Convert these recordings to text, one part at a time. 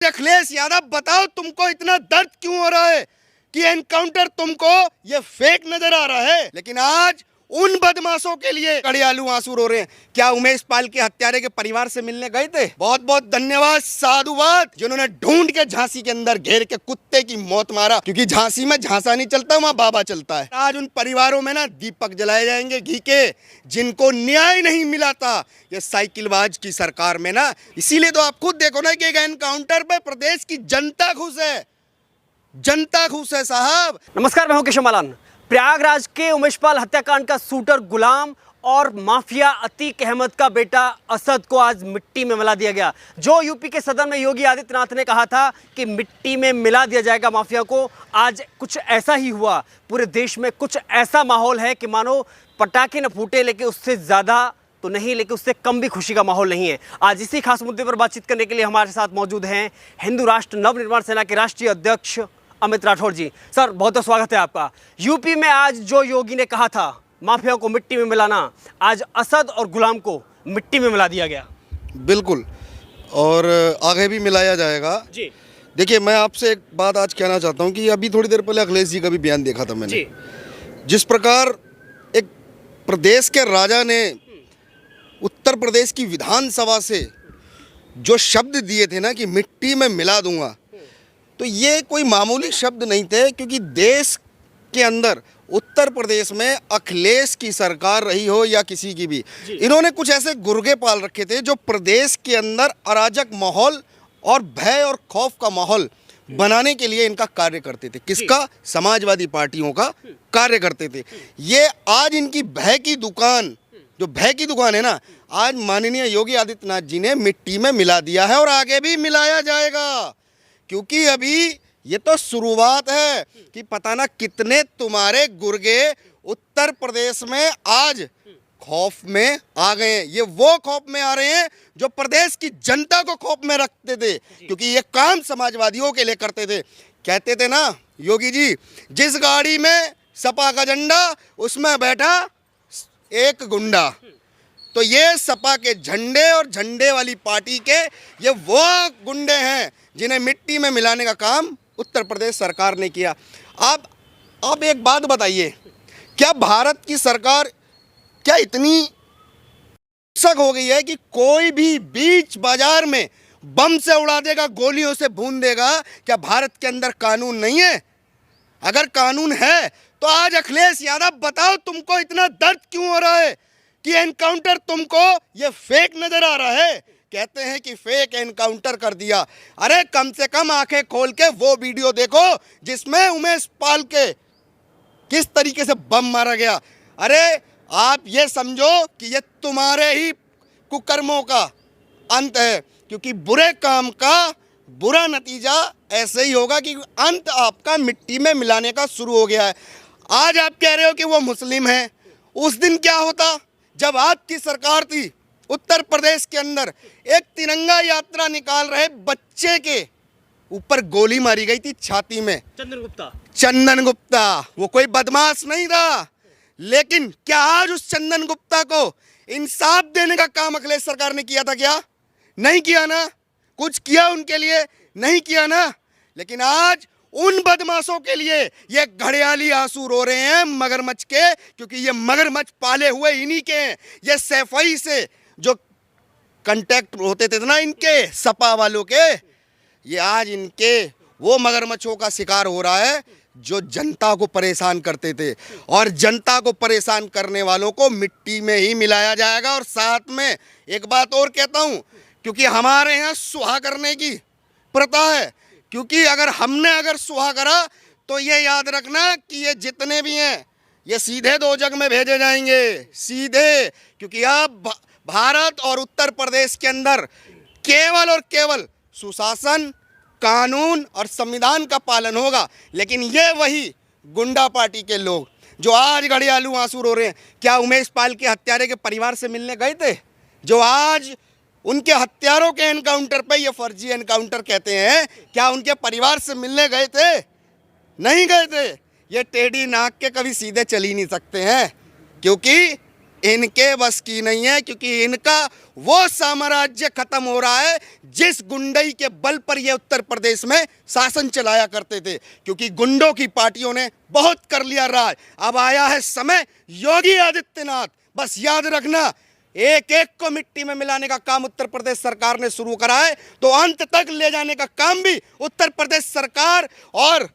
अखिलेश यादव बताओ तुमको इतना दर्द क्यों हो रहा है कि एनकाउंटर तुमको ये फेक नजर आ रहा है, लेकिन आज उन बदमाशों के लिए कड़ियालू आंसू रो रहे हैं। क्या उमेश पाल के हत्यारे के परिवार से मिलने गए थे? बहुत बहुत धन्यवाद, साधुवाद, जिन्होंने ढूंढ के झांसी के अंदर घेर के कुत्ते की मौत मारा, क्योंकि झांसी में झांसा नहीं चलता, वहां बाबा चलता है। आज उन परिवारों में ना दीपक जलाए जाएंगे घी के, जिनको न्याय नहीं मिला था ये साइकिलबाज की सरकार में ना। इसीलिए तो आप खुद देखो ना कि एनकाउंटर पे प्रदेश की जनता खुश है, जनता खुश है साहब। नमस्कार, मैं हूं केशव मालान। प्रयागराज के उमेशपाल हत्याकांड का शूटर गुलाम और माफिया अतीक अहमद का बेटा असद को आज मिट्टी में मिला दिया गया। जो यूपी के सदन में योगी आदित्यनाथ ने कहा था कि मिट्टी में मिला दिया जाएगा माफिया को, आज कुछ ऐसा ही हुआ। पूरे देश में कुछ ऐसा माहौल है कि मानो पटाखे न फूटे, लेकिन उससे ज़्यादा तो नहीं, लेकिन उससे कम भी खुशी का माहौल नहीं है। आज इसी खास मुद्दे पर बातचीत करने के लिए हमारे साथ मौजूद हैं हिंदू राष्ट्र नवनिर्माण सेना के राष्ट्रीय अध्यक्ष अमित राठौर जी। सर, बहुत बहुत स्वागत है आपका। यूपी में आज जो योगी ने कहा था माफिया को मिट्टी में मिलाना, आज असद और गुलाम को मिट्टी में मिला दिया गया। बिल्कुल, और आगे भी मिलाया जाएगा जी। देखिए, मैं आपसे एक बात आज कहना चाहता हूं कि अभी थोड़ी देर पहले अखिलेश जी का भी बयान देखा था मैंने। जिस प्रकार एक प्रदेश के राजा ने उत्तर प्रदेश की विधानसभा से जो शब्द दिए थे ना कि मिट्टी में मिला दूंगा, तो ये कोई मामूली शब्द नहीं थे, क्योंकि देश के अंदर उत्तर प्रदेश में अखिलेश की सरकार रही हो या किसी की भी, इन्होंने कुछ ऐसे गुर्गे पाल रखे थे जो प्रदेश के अंदर अराजक माहौल और भय और खौफ का माहौल बनाने के लिए इनका कार्य करते थे। किसका? समाजवादी पार्टियों का कार्य करते थे। ये आज इनकी भय की दुकान, जो भय की दुकान है ना, आज माननीय योगी आदित्यनाथ जी ने मिट्टी में मिला दिया है और आगे भी मिलाया जाएगा, क्योंकि अभी ये तो शुरुआत है कि पता ना कितने तुम्हारे गुर्गे उत्तर प्रदेश में आज खौफ में आ गए हैं। ये वो खौफ में आ रहे हैं जो प्रदेश की जनता को खौफ में रखते थे, क्योंकि ये काम समाजवादियों के लिए करते थे। कहते थे ना योगी जी, जिस गाड़ी में सपा का झंडा उसमें बैठा एक गुंडा। तो ये सपा के झंडे और झंडे वाली पार्टी के ये वो गुंडे हैं जिन्हें मिट्टी में मिलाने का काम उत्तर प्रदेश सरकार ने किया। अब एक बात बताइए, क्या भारत की सरकार क्या इतनी सक हो गई है कि कोई भी बीच बाजार में बम से उड़ा देगा, गोलियों से भून देगा? क्या भारत के अंदर कानून नहीं है? अगर कानून है तो आज अखिलेश यादव बताओ तुमको इतना दर्द क्यों हो रहा है कि एनकाउंटर तुमको ये फेक नजर आ रहा है? कहते हैं कि फेक एनकाउंटर कर दिया। अरे कम से कम आंखें खोल के वो वीडियो देखो जिसमें उमेश पाल के किस तरीके से बम मारा गया। अरे आप ये समझो कि ये तुम्हारे ही कुकर्मों का अंत है, क्योंकि बुरे काम का बुरा नतीजा ऐसे ही होगा कि अंत आपका मिट्टी में मिलाने का शुरू हो गया है। आज आप कह रहे हो कि वो मुस्लिम है, उस दिन क्या होता जब आपकी सरकार थी उत्तर प्रदेश के अंदर एक तिरंगा यात्रा निकाल रहे बच्चे के ऊपर गोली मारी गई थी छाती में। चंदन गुप्ता वो कोई बदमाश नहीं था, लेकिन क्या आज उस चंदन गुप्ता को इंसाफ देने का काम अखिलेश सरकार ने किया था? क्या नहीं किया ना? कुछ किया उनके लिए? नहीं किया ना? लेकिन आज उन बदमाशों के लिए ये घड़ियाली आंसू रो रहे हैं मगरमच्छ के, क्योंकि ये मगरमच्छ पाले हुए इन्हीं के हैं। ये सैफई से जो कांटेक्ट होते थे ना इनके सपा वालों के, ये आज इनके वो मगरमच्छों का शिकार हो रहा है जो जनता को परेशान करते थे। और जनता को परेशान करने वालों को मिट्टी में ही मिलाया जाएगा। और साथ में एक बात और कहता हूँ, क्योंकि हमारे यहाँ सुहा करने की प्रथा है, क्योंकि अगर सुहा करा तो ये याद रखना कि ये जितने भी हैं ये सीधे दो जग में भेजे जाएंगे, सीधे। क्योंकि अब भारत और उत्तर प्रदेश के अंदर केवल और केवल सुशासन, कानून और संविधान का पालन होगा। लेकिन ये वही गुंडा पार्टी के लोग जो आज घड़ियालू आंसू रो रहे हैं, क्या उमेश पाल के हत्यारे के परिवार से मिलने गए थे? जो आज उनके हत्यारों के एनकाउंटर पे ये फर्जी एनकाउंटर कहते हैं, क्या उनके परिवार से मिलने गए थे? नहीं गए थे। ये टेढ़ी नाक के कभी सीधे चल ही नहीं सकते हैं, क्योंकि इनके बस की नहीं है, क्योंकि इनका वो साम्राज्य खत्म हो रहा है जिस गुंडई के बल पर ये उत्तर प्रदेश में शासन चलाया करते थे। क्योंकि गुंडों की पार्टियों ने बहुत कर लिया राज। अब आया है समय योगी आदित्यनाथ, बस याद रखना, एक एक को मिट्टी में मिलाने का काम उत्तर प्रदेश सरकार ने शुरू करा है, तो अंत तक ले जाने का काम भी उत्तर प्रदेश सरकार और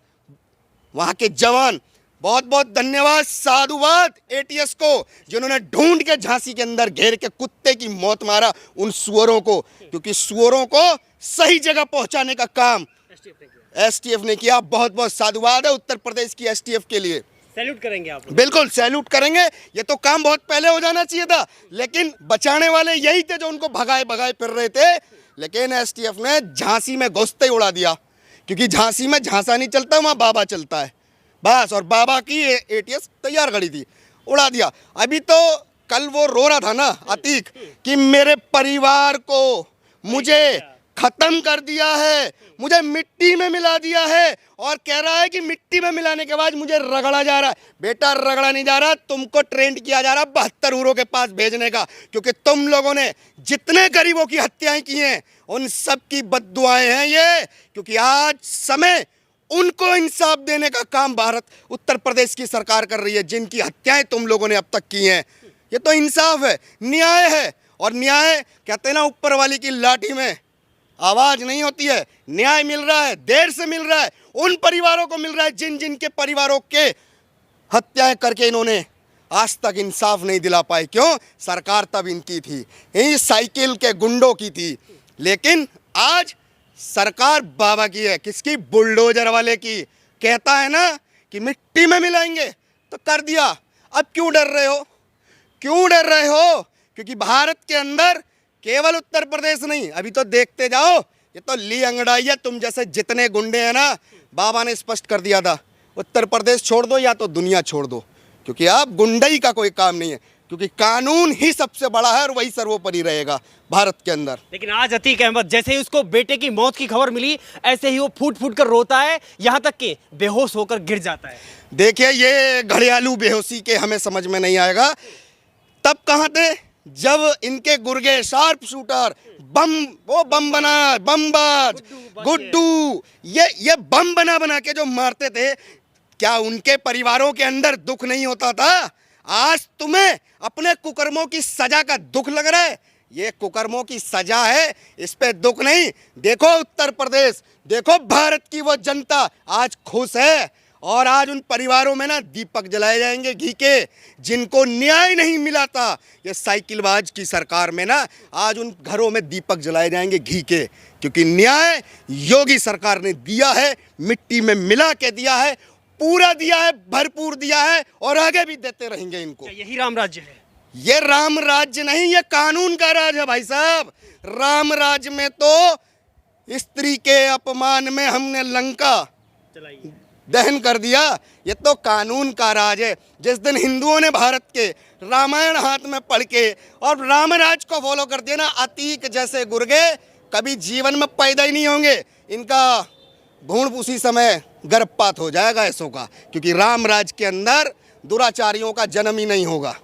वहां के जवान। बहुत बहुत धन्यवाद, साधुवाद एटीएस को, जिन्होंने ढूंढ के झांसी के अंदर घेर के कुत्ते की मौत मारा उन सुअरों को, क्योंकि सुअरों को सही जगह पहुंचाने का काम एसटीएफ ने किया। बहुत बहुत साधुवाद है उत्तर प्रदेश की एसटीएफ के लिए। सैल्यूट करेंगे आप? बिल्कुल सैल्यूट करेंगे। ये तो काम बहुत पहले हो जाना चाहिए था, लेकिन बचाने वाले यही थे जो उनको भगाए भगाए फिर रहे थे। लेकिन एसटीएफ ने झांसी में घुसते ही उड़ा दिया, क्योंकि झांसी में झांसा नहीं चलता, वहां बाबा चलता है बस। और बाबा की एटीएस तैयार खड़ी थी, उड़ा दिया। अभी तो कल वो रो रहा था ना अतीक, कि मेरे परिवार को मुझे खत्म कर दिया है, मुझे मिट्टी में मिला दिया है, और कह रहा है कि मिट्टी में मिलाने के बाद मुझे रगड़ा जा रहा है। बेटा रगड़ा नहीं जा रहा, तुमको ट्रेंड किया जा रहा 72 हूरों के पास भेजने का, क्योंकि तुम लोगों ने जितने गरीबों की हत्याएं की हैं उन सब की बद्दुआएं हैं ये। क्योंकि आज समय उनको इंसाफ देने का काम भारत उत्तर प्रदेश की सरकार कर रही है, जिनकी हत्याएं तुम लोगों ने अब तक की हैं। ये तो इंसाफ है, न्याय है। और न्याय कहते हैं ना, ऊपर वाली की लाठी में आवाज नहीं होती है। न्याय मिल रहा है, देर से मिल रहा है, उन परिवारों को मिल रहा है जिन जिन के परिवारों के हत्याएं करके इन्होंने आज तक इंसाफ नहीं दिला पाए। क्यों? सरकार तब इनकी थी, यही साइकिल के गुंडों की थी। लेकिन आज सरकार बाबा की है, किसकी? बुलडोजर वाले की। कहता है ना कि मिट्टी में मिलाएंगे, तो कर दिया। अब क्यों डर रहे हो? क्यों डर रहे हो? क्योंकि भारत के अंदर केवल उत्तर प्रदेश नहीं, अभी तो देखते जाओ, ये तो ली अंगड़ाई है। तुम जैसे जितने गुंडे हैं ना, बाबा ने स्पष्ट कर दिया था, उत्तर प्रदेश छोड़ दो या तो दुनिया छोड़ दो, क्योंकि अब गुंडई का कोई काम नहीं है, क्योंकि कानून ही सबसे बड़ा है और वही सर्वोपरि रहेगा भारत के अंदर। लेकिन आज अतीक अहमद, जैसे ही उसको बेटे की मौत की खबर मिली, ऐसे ही वो फूट फूट कर रोता है, यहाँ तक कि बेहोश होकर गिर जाता है। देखिए, ये घड़ियालू बेहोशी के हमें समझ में नहीं आएगा। तब कहाँ थे जब इनके गुर्गे शार्प शूटर बम बना, बमबाज गुड्डू, ये बम बना के जो मारते थे, क्या उनके परिवारों के अंदर दुख नहीं होता था? आज तुम्हें अपने कुकर्मों की सजा का दुख लग रहा है। ये कुकर्मों की सजा है, इस पे दुख नहीं। देखो उत्तर प्रदेश, देखो भारत की वो जनता आज खुश है, और आज उन परिवारों में ना दीपक जलाए जाएंगे घी के, जिनको न्याय नहीं मिला था। ये साइकिलबाज की सरकार में ना आज उन घरों में दीपक जलाए जाएंगे घी के, क्योंकि न्याय योगी सरकार ने दिया है, मिट्टी में मिला के दिया है, पूरा दिया है, भरपूर दिया है, और आगे भी देते रहेंगे इनको। यही राम राज्य है? ये राम राज्य नहीं, ये कानून का राज है भाई साहब। राम राज्य में तो स्त्री के अपमान में हमने लंका दहन कर दिया। ये तो कानून का राज है। जिस दिन हिंदुओं ने भारत के रामायण हाथ में पढ़ के और रामराज को फॉलो कर दिया ना, अतीक जैसे गुर्गे कभी जीवन में पैदा ही नहीं होंगे। इनका भूण उसी समय गर्भपात हो जाएगा ऐसों का, क्योंकि रामराज के अंदर दुराचारियों का जन्म ही नहीं होगा।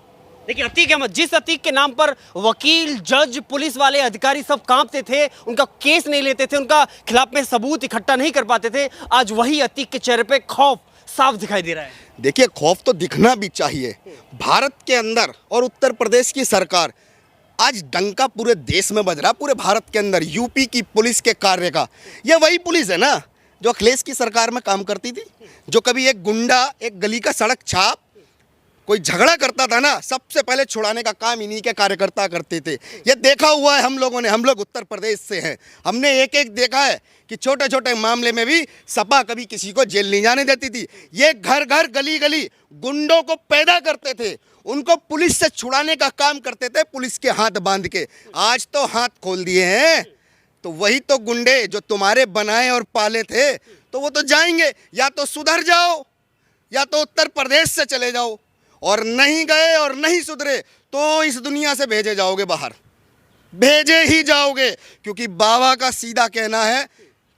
देखिए अतीक अहमद, जिस अतीक के नाम पर वकील, जज, पुलिस वाले अधिकारी सब कांपते थे, उनका केस नहीं लेते थे, उनका खिलाफ में सबूत इकट्ठा नहीं कर पाते थे, आज वही अतीक के चेहरे पे खौफ साफ दिखाई दे रहा है। देखिए, खौफ तो दिखना भी चाहिए। भारत के अंदर और उत्तर प्रदेश की सरकार, आज डंका पूरे देश में बज रहा, पूरे भारत के अंदर यूपी की पुलिस के कार्य का। यह वही पुलिस है ना जो अखिलेश की सरकार में काम करती थी, जो कभी एक गुंडा, एक गली का सड़क छाप कोई झगड़ा करता था ना, सबसे पहले छुड़ाने का काम इन्हीं के कार्यकर्ता करते थे। ये देखा हुआ है हम लोगों ने, हम लोग उत्तर प्रदेश से हैं, हमने एक एक देखा है कि छोटे छोटे मामले में भी सपा कभी किसी को जेल नहीं जाने देती थी। ये घर घर गली गली गुंडों को पैदा करते थे, उनको पुलिस से छुड़ाने का काम करते थे, पुलिस के हाथ बांध के। आज तो हाथ खोल दिए हैं, तो वही तो गुंडे जो तुम्हारे बनाए और पाले थे, तो वो तो जाएंगे। या तो सुधर जाओ या तो उत्तर प्रदेश से चले जाओ, और नहीं गए और नहीं सुधरे तो इस दुनिया से भेजे जाओगे बाहर, भेजे ही जाओगे। क्योंकि बाबा का सीधा कहना है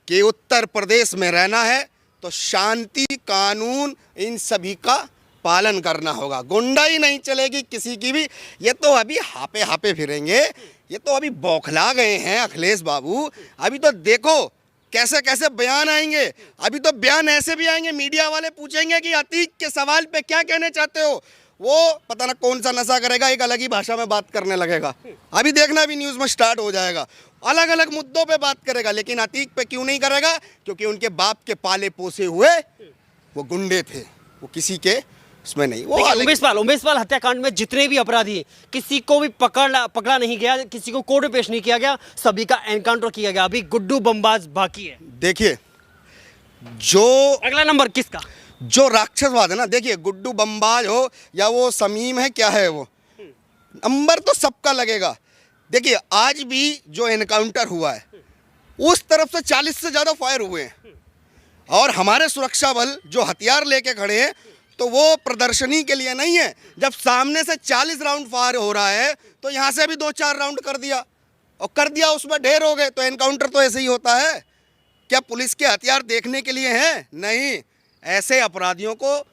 कि उत्तर प्रदेश में रहना है तो शांति, कानून, इन सभी का पालन करना होगा। गुंडाई नहीं चलेगी किसी की भी। ये तो अभी हापे हापे फिरेंगे, ये तो अभी बौखला गए हैं अखिलेश बाबू। अभी तो देखो कैसे कैसे बयान आएंगे। अभी तो बयान ऐसे भी आएंगे, मीडिया वाले पूछेंगे कि अतीक के सवाल पे क्या कहना चाहते हो, वो पता ना कौन सा नशा करेगा, एक अलग ही भाषा में बात करने लगेगा। अभी देखना भी न्यूज़ में स्टार्ट हो जाएगा, अलग अलग मुद्दों पे बात करेगा। लेकिन अतीक पे क्यों नहीं करेगा? क्योंकि उनके बाप के पाले पोसे हुए वो गुंडे थे, वो किसी के उसमें नहीं। वो उमेश पाल हत्याकांड में जितने भी अपराधी, किसी को भी पकड़ा नहीं गया, किसी को कोर्ट में पेश नहीं किया गया, सभी का एनकाउंटर किया गया। अभी गुड्डू बमबाज बाकी है। देखिए जो अगला नंबर किसका? जो राक्षसवाद है ना, देखिए गुड्डू बमबाज हो या वो समीम है, क्या है वो, नंबर तो सबका लगेगा। देखिए आज भी जो एनकाउंटर हुआ है उस तरफ से 40 से ज़्यादा फायर हुए हैं, और हमारे सुरक्षा बल जो हथियार लेके खड़े हैं तो वो प्रदर्शनी के लिए नहीं है। जब सामने से 40 राउंड फायर हो रहा है तो यहाँ से भी 2-4 राउंड कर दिया, और कर दिया उसमें ढेर हो गए। तो एनकाउंटर तो ऐसे ही होता है। क्या पुलिस के हथियार देखने के लिए हैं? नहीं, ऐसे अपराधियों को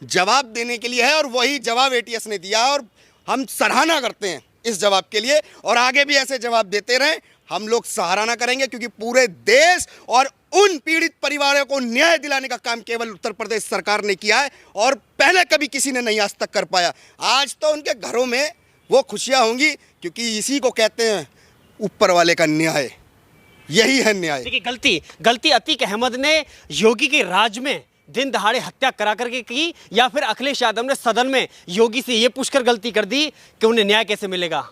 जवाब देने के लिए है, और वही जवाब एटीएस ने दिया, और हम सराहना करते हैं इस जवाब के लिए, और आगे भी ऐसे जवाब देते रहें। हम लोग सराहना करेंगे क्योंकि पूरे देश और उन पीड़ित परिवारों को न्याय दिलाने का काम केवल उत्तर प्रदेश सरकार ने किया है, और पहले कभी किसी ने नहीं आज तक कर पाया। आज तो उनके घरों में वो खुशियां होंगी, क्योंकि इसी को कहते हैं ऊपर वाले का न्याय। यही है न्याय। देखिए गलती अतीक अहमद ने योगी के राज में दिन दहाड़े हत्या करा करके की, या फिर अखिलेश यादव ने सदन में योगी से ये पूछकर गलती कर दी कि उन्हें न्याय कैसे मिलेगा?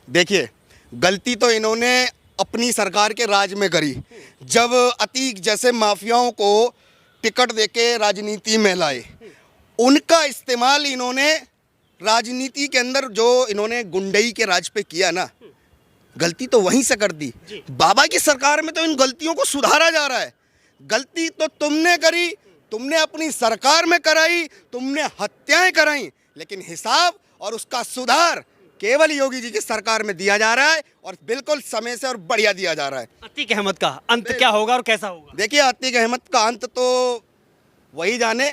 देखिए गलती तो इन्होंने अपनी सरकार के राज में करी, जब अतीक जैसे माफियाओं को टिकट देके राजनीति में लाए। उनका इस्तेमाल इन्होंने राजनीति के अंदर, जो इन्होंने गुंडई के राज पे किया ना, गलती तो वहीं से कर दी। बाबा की सरकार में तो इन गलतियों को सुधारा जा रहा है। गलती तो तुमने करी, तुमने अपनी सरकार में कराई, तुमने हत्याएं कराई, लेकिन हिसाब और उसका सुधार केवल योगी जी की सरकार में दिया जा रहा है, और बिल्कुल समय से और बढ़िया दिया जा रहा है। अतीक अहमद का अंत क्या होगा और कैसा होगा? देखिए अतीक अहमद का अंत तो वही जाने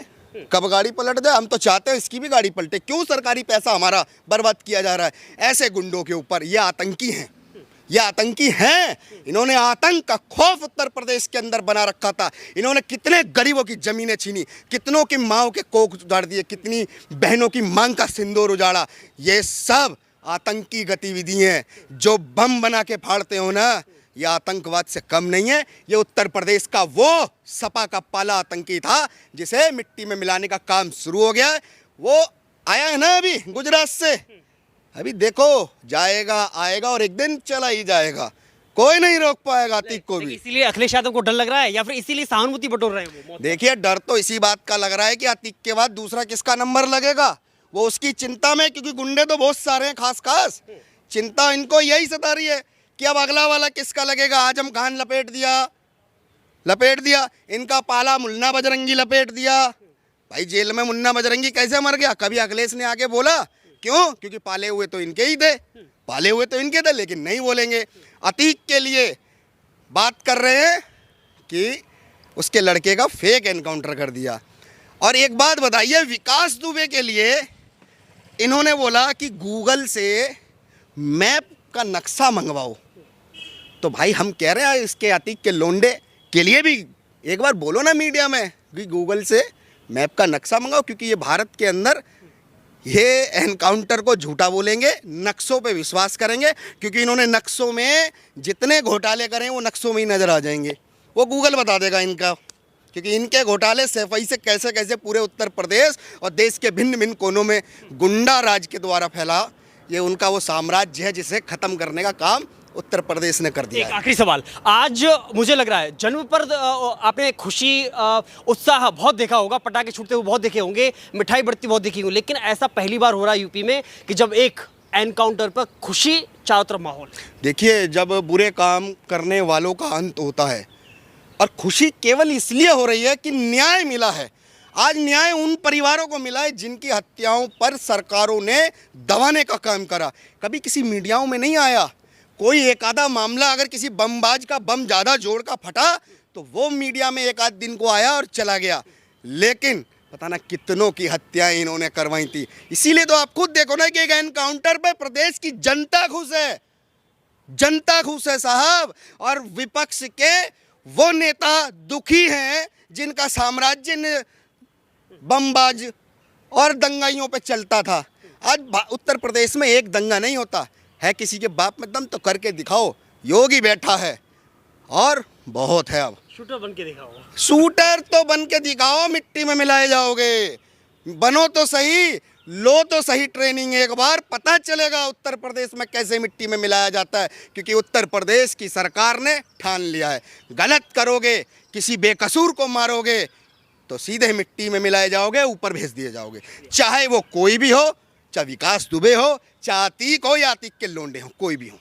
कब गाड़ी पलट जाए। हम तो चाहते हैं इसकी भी गाड़ी पलटे। क्यों सरकारी पैसा हमारा बर्बाद किया जा रहा है ऐसे गुंडों के ऊपर? ये आतंकी हैं, ये आतंकी हैं। इन्होंने आतंक का खौफ उत्तर प्रदेश के अंदर बना रखा था। इन्होंने कितने गरीबों की जमीनें छीनी, कितनों की माओं के कोख उजाड़ दिए, कितनी बहनों की मांग का सिंदूर उजाड़ा। ये सब आतंकी गतिविधि हैं। जो बम बना के फाड़ते हो ना, ये आतंकवाद से कम नहीं है। ये उत्तर प्रदेश का वो सपा का पाला आतंकी था जिसे मिट्टी में मिलाने का काम शुरू हो गया है। वो आया है ना अभी गुजरात से, अभी देखो जाएगा आएगा, और एक दिन चला ही जाएगा। कोई नहीं रोक पाएगा अतीक को भी। इसीलिए अखिलेश यादव को डर लग रहा है, या फिर इसीलिए सहानुभूति बटोर रहे हैं वो? देखिए डर तो इसी बात का लग रहा है कि अतीक के बाद दूसरा किसका नंबर लगेगा, वो उसकी चिंता में। क्योंकि गुंडे तो बहुत सारे हैं, खास चिंता इनको यही सता रही है कि अब अगला वाला किसका लगेगा। आजम खान लपेट दिया, इनका पाला मुन्ना बजरंगी लपेट दिया। भाई जेल में मुन्ना बजरंगी कैसे मर गया? कभी अखिलेश ने आके बोला? क्यों? क्योंकि पाले हुए तो इनके ही थे, लेकिन नहीं बोलेंगे। अतीक के लिए बात कर रहे हैं कि उसके लड़के का फेक एनकाउंटर कर दिया। और एक बात बताइए, विकास दुबे के लिए इन्होंने बोला कि गूगल से मैप का नक्शा मंगवाओ। तो भाई हम कह रहे हैं इसके अतीक के लोंडे के लिए भी एक बार बोलो ना मीडिया में कि गूगल से मैप का नक्शा मंगाओ, क्योंकि ये भारत के अंदर ये एनकाउंटर को झूठा बोलेंगे, नक्शों पे विश्वास करेंगे। क्योंकि इन्होंने नक्शों में जितने घोटाले करें वो नक्शों में ही नज़र आ जाएंगे। वो गूगल बता देगा इनका, क्योंकि इनके घोटाले सफाई से कैसे कैसे पूरे उत्तर प्रदेश और देश के भिन्न भिन्न कोनों में गुंडा राज के द्वारा फैला, ये उनका वो साम्राज्य है जिसे ख़त्म करने का काम उत्तर प्रदेश ने कर दिया। एक आखिरी सवाल, आज मुझे लग रहा है जन्म पर आपने खुशी उत्साह बहुत देखा होगा, पटाखे छूटते हुए बहुत देखे होंगे, मिठाई बढ़ती बहुत देखी होगी, लेकिन ऐसा पहली बार हो रहा है यूपी में कि जब एक एनकाउंटर पर खुशी, चारों तरफ माहौल। देखिए जब बुरे काम करने वालों का अंत होता है, और खुशी केवल इसलिए हो रही है कि न्याय मिला है। आज न्याय उन परिवारों को मिला है जिनकी हत्याओं पर सरकारों ने दबाने का काम करा। कभी किसी मीडियाओं में नहीं आया। कोई एक आधा मामला अगर किसी बमबाज का बम ज़्यादा जोर का फटा तो वो मीडिया में एक आध दिन को आया और चला गया, लेकिन पता ना कितनों की हत्याएं इन्होंने करवाई थी। इसीलिए तो आप खुद देखो ना कि एक एनकाउंटर पे प्रदेश की जनता खुश है, जनता खुश है साहब। और विपक्ष के वो नेता दुखी हैं जिनका साम्राज्य ने बमबाज और दंगाइयों पे चलता था। आज उत्तर प्रदेश में एक दंगा नहीं होता है, किसी के बाप में दम तो करके दिखाओ। योगी बैठा है और बहुत है, अब शूटर बन के दिखाओ, शूटर तो बन के दिखाओ, मिट्टी में मिलाए जाओगे। बनो तो सही, लो तो सही ट्रेनिंग, एक बार पता चलेगा उत्तर प्रदेश में कैसे मिट्टी में मिलाया जाता है। क्योंकि उत्तर प्रदेश की सरकार ने ठान लिया है, गलत करोगे, किसी बेकसूर को मारोगे तो सीधे मिट्टी में मिलाए जाओगे, ऊपर भेज दिए जाओगे। चाहे वो कोई भी हो, चाहे विकास दुबे हो, चाहे अतीक हो या अतीक के लोंडे हो, कोई भी हो।